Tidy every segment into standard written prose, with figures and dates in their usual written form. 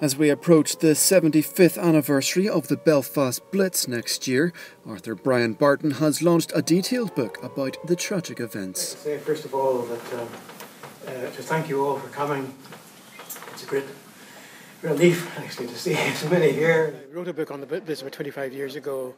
As we approach the 75th anniversary of the Belfast Blitz next year, author Brian Barton has launched a detailed book about the tragic events. I'd say first of all that to thank you all for coming. It's a great relief actually to see so many here. I wrote a book on the Blitz about 25 years ago,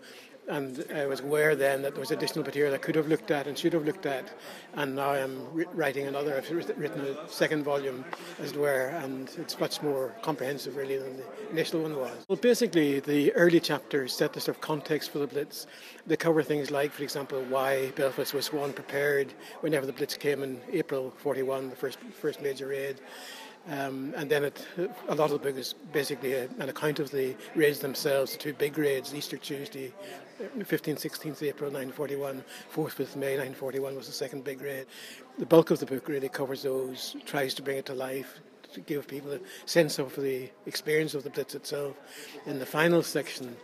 and I was aware then that there was additional material I could have looked at and should have looked at, and now I'm writing another. I've written a second volume, as it were, and it's much more comprehensive really than the initial one was. Well, basically the early chapters set the sort of context for the Blitz. They cover things like, for example, why Belfast was so unprepared whenever the Blitz came in April 41, the first major raid. And then a lot of the book is basically an account of the raids themselves, the two big raids, Easter Tuesday, 15th, 16th April 1941, 4th, 5th May 1941 was the second big raid. The bulk of the book really covers those, tries to bring it to life, to give people a sense of the experience of the Blitz itself. In the final section,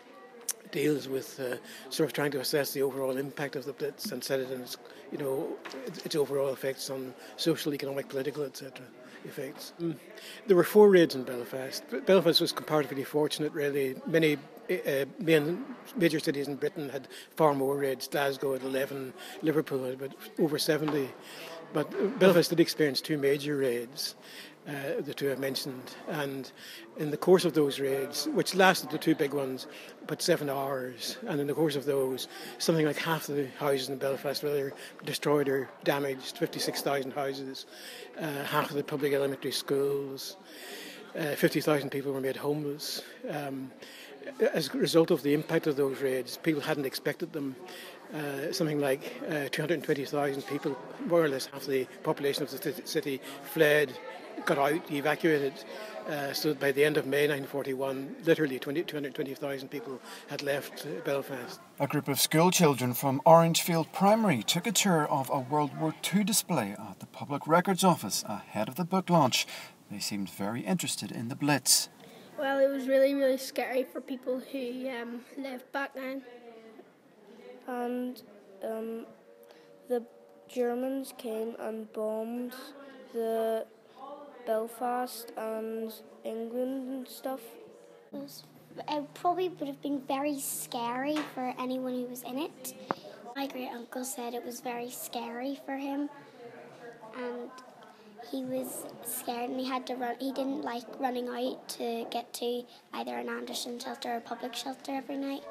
deals with sort of trying to assess the overall impact of the Blitz and set it in its overall effects on social, economic, political, etc. effects. There were 4 raids in Belfast. Belfast was comparatively fortunate, really. Many major cities in Britain had far more raids. Glasgow had 11, Liverpool had about over 70. But Belfast did experience 2 major raids, the 2 I've mentioned, and in the course of those raids, which lasted, the 2 big ones, about 7 hours, and in the course of those, something like half the houses in Belfast were either destroyed or damaged, 56,000 houses, half of the public elementary schools, 50,000 people were made homeless. As a result of the impact of those raids, people hadn't expected them. Something like 220,000 people, more or less half the population of the city, fled, got out, evacuated. So that by the end of May 1941, literally 220,000 people had left Belfast. A group of school children from Orangefield Primary took a tour of a World War II display at the Public Records Office ahead of the book launch. They seemed very interested in the Blitz. Well, it was really, really scary for people who lived back then. And the Germans came and bombed the Belfast and England and stuff. It probably would have been very scary for anyone who was in it. My great uncle said it was very scary for him, and he was scared and he had to run. He didn't like running out to get to either an Anderson shelter or a public shelter every night.